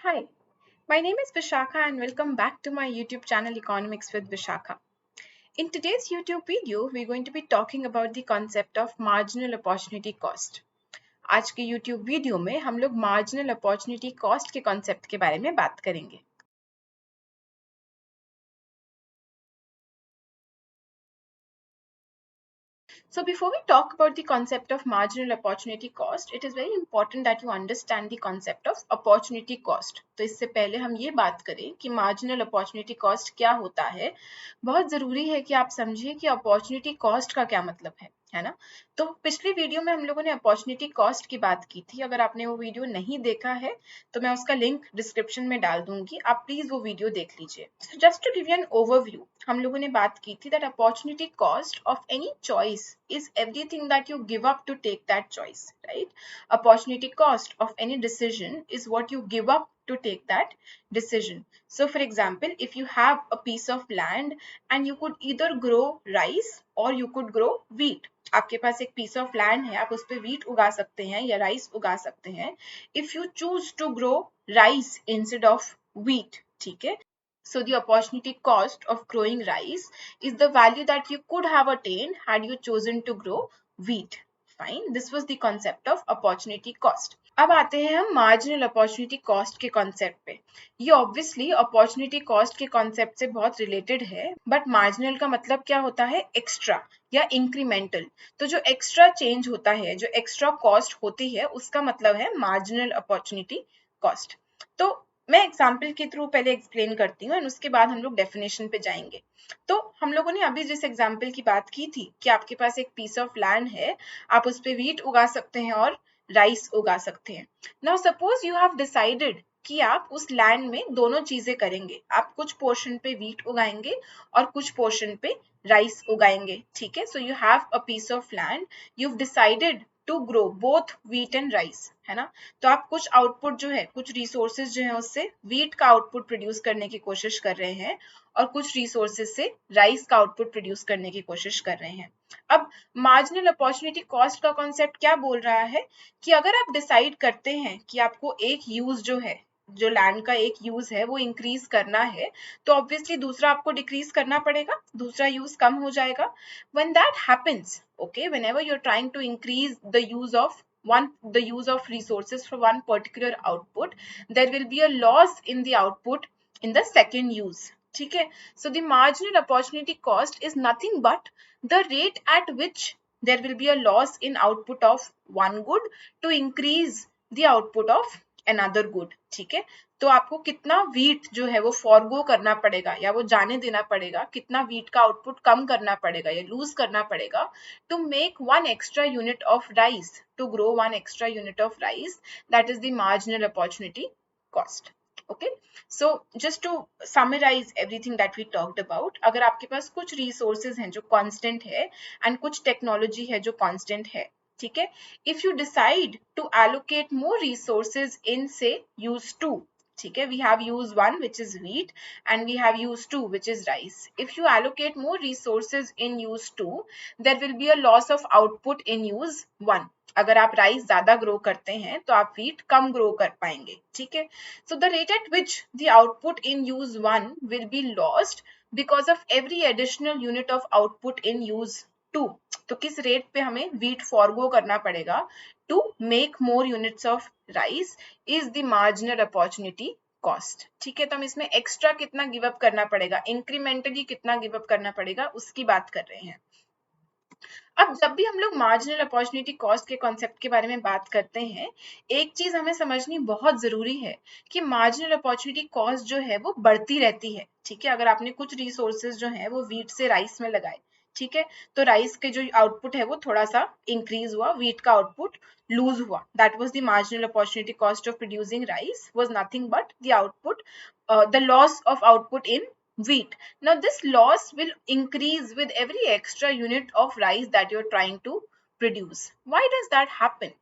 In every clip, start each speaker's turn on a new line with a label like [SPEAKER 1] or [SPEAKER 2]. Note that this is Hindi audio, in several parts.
[SPEAKER 1] Hi, my name is Vishakha and welcome back to my YouTube channel Economics with Vishakha. In today's YouTube video, we're going to be talking about the concept of marginal opportunity cost. आज के YouTube वीडियो में हम लोग marginal opportunity cost के concept के बारे में बात करेंगे. So before we talk about the concept of marginal opportunity cost, it is very important that you understand the concept of opportunity cost. तो इससे पहले हम ये बात करें कि marginal opportunity cost क्या होता है, बहुत ज़रूरी है कि आप समझिए कि opportunity cost का क्या मतलब है ना? तो पिछली वीडियो में हम लोगों ने अपॉर्चुनिटी कॉस्ट की बात की थी. अगर आपने वो वीडियो नहीं देखा है तो मैं उसका लिंक डिस्क्रिप्शन में डाल दूंगी, आप प्लीज वो वीडियो देख लीजिए. Just to give you an overview, हम लोगों ने बात की थी that opportunity cost of any choice is everything that you give up to take that choice, right? Opportunity cost of any decision is what you give up to take that decision. So for example, if you have a piece of land and you could either grow rice or you could grow wheat, आपके पास एक piece of land है, आप उस पे wheat उगा सकते हैं या rice उगा सकते हैं. If you choose to grow rice instead of wheat, ठीक है, so the opportunity cost of growing rice is the value that you could have attained had you chosen to grow wheat. Fine, this was the concept of opportunity cost. अब आते हैं हम marginal opportunity cost के concept पे. ये obviously opportunity cost के concept से बहुत related है, but marginal का मतलब क्या होता है? Extra या incremental. तो जो extra change होता है, जो extra cost होती है, उसका मतलब है marginal opportunity cost. तो मैं एग्जाम्पल के थ्रू पहले एक्सप्लेन करती हूँ और उसके बाद हम लोग डेफिनेशन पे जाएंगे. तो हम लोगों ने अभी जिस एग्जाम्पल की बात की थी कि आपके पास एक पीस ऑफ लैंड है, आप उस पे वीट उगा सकते हैं और राइस उगा सकते हैं. Now suppose you have decided कि आप उस लैंड में दोनों चीजें करेंगे, आप कुछ पोर्शन पे वीट उगाएंगे और कुछ पोर्शन पे राइस उगाएंगे. ठीक है, so you have a piece of land, you decided to grow both wheat and rice, है ना? तो आप कुछ आउटपुट जो है, कुछ रिसोर्सेज जो है उससे वीट का आउटपुट प्रोड्यूस करने की कोशिश कर रहे हैं और कुछ रिसोर्सेज से राइस का आउटपुट प्रोड्यूस करने की कोशिश कर रहे हैं. अब मार्जिनल अपॉर्चुनिटी कॉस्ट का कॉन्सेप्ट क्या बोल रहा है कि अगर आप डिसाइड करते हैं कि आपको एक यूज जो है, जो लैंड का एक यूज है वो इंक्रीज करना है, तो ऑब्वियसली दूसरा आपको डिक्रीज करना पड़ेगा, दूसरा यूज कम हो जाएगा. When that happens, okay, whenever you're trying to increase the use of resources for one particular output, there will be a loss in the output in the second use. ठीक है, so the marginal opportunity cost is nothing but the rate at which there will be a loss in output of one good to increase the output of another good. ठीक है, तो आपको कितना वीट जो है वो फॉरगो करना पड़ेगा या वो जाने देना पड़ेगा, कितना वीट का आउटपुट कम करना पड़ेगा या लूज करना पड़ेगा to make one extra unit of rice, to grow one extra unit of rice, that is the marginal opportunity cost. Okay, so just to summarise everything that we talked about, अगर आपके पास कुछ रिसोर्सेज हैं जो कांस्टेंट है एंड कुछ टेक्नोलॉजी है जो कांस्टेंट है, ठीक है, if you decide to allocate more resources in से यूज टू, ठीक है, we have use 1 which is wheat and we have use 2 which is rice. If you allocate more resources in use 2, there will be a loss of output in use 1. अगर आप राइस ज्यादा ग्रो करते हैं तो आप व्हीट कम ग्रो कर पाएंगे. ठीक है, so the rate at which the output in use 1 will be lost because of every additional unit of output in use 2. तो किस रेट पे हमें व्हीट फॉरगो करना पड़ेगा to make more units of rice is the marginal opportunity cost. ठीक है, तो हम इसमें एक्स्ट्रा कितना गिव अप करना पड़ेगा, इंक्रीमेंटली कितना गिव अप करना पड़ेगा, उसकी बात कर रहे हैं. अब जब भी हम लोग मार्जिनल अपॉर्चुनिटी कॉस्ट के कॉन्सेप्ट के बारे में बात करते हैं, एक चीज हमें समझनी बहुत जरूरी है कि मार्जिनल अपॉर्चुनिटी कॉस्ट जो है वो बढ़ती रहती है. ठीक है, अगर आपने कुछ रिसोर्सेज जो है वो वीट से राइस में लगाए, ठीक है, तो राइस के जो आउटपुट है वो थोड़ा सा इंक्रीज हुआ, वीट का आउटपुट लूज हुआ. That was the marginal opportunity cost of producing rice was nothing but the output, the loss of output in wheat. Now this loss will increase with every extra unit of rice that you're trying to produce. Why does that happen?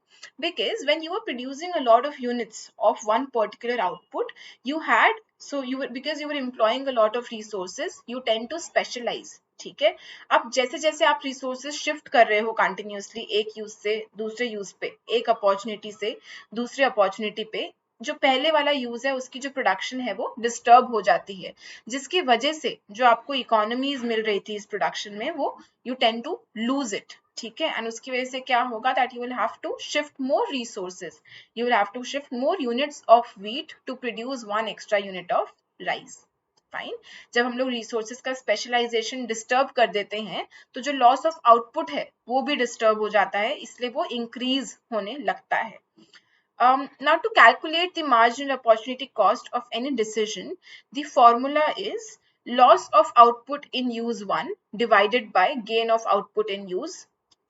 [SPEAKER 1] Because when you were producing a lot of units of one particular output, you had, so you were, because you were employing a lot of resources, you tend to specialize. ठीक है, अब जैसे जैसे आप रिसोर्सेज शिफ्ट कर रहे हो कंटिन्यूसली एक यूज से दूसरे यूज पे, एक अपॉर्चुनिटी से दूसरे अपॉर्चुनिटी पे, जो पहले वाला यूज है उसकी जो प्रोडक्शन है वो डिस्टर्ब हो जाती है, जिसकी वजह से जो आपको इकोनॉमीज मिल रही थी इस प्रोडक्शन में वो you tend to lose it, ठीक है। एंड उसकी वजह से क्या होगा that you will have to shift more resources, you will have to shift more units of wheat to produce one extra unit of rice. Fine. जब हम लोग रिसोर्सेज का स्पेशलाइजेशन डिस्टर्ब कर देते हैं तो जो लॉस ऑफ आउटपुट है वो भी डिस्टर्ब हो जाता है, इसलिए वो इंक्रीज होने लगता है। Now to calculate the marginal opportunity cost of any decision, the formula is loss of output in use 1 divided by gain of output in use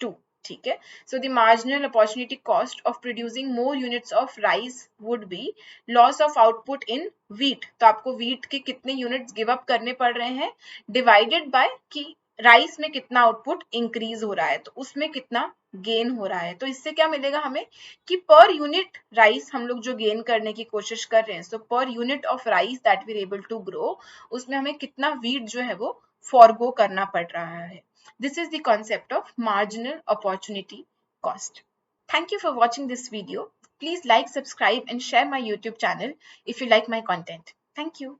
[SPEAKER 1] 2, ठीक है। So the marginal opportunity cost of producing more units of rice would be loss of output in wheat, तो आपको wheat के कितने units give up करने पड़ रहे हैं divided by कि राइस में कितना आउटपुट इंक्रीज हो रहा है तो उसमें कितना गेन हो रहा है। तो इससे क्या मिलेगा हमें कि पर यूनिट राइस हम लोग जो गेन करने की कोशिश कर रहे हैं, so per unit of rice that we able to grow, उसमें हमें कितना वीट जो है वो फॉरगो करना पड़ रहा है। This is the concept of marginal opportunity cost. Thank you for watching this video. Please like, subscribe and share my YouTube channel if you like my content. Thank you.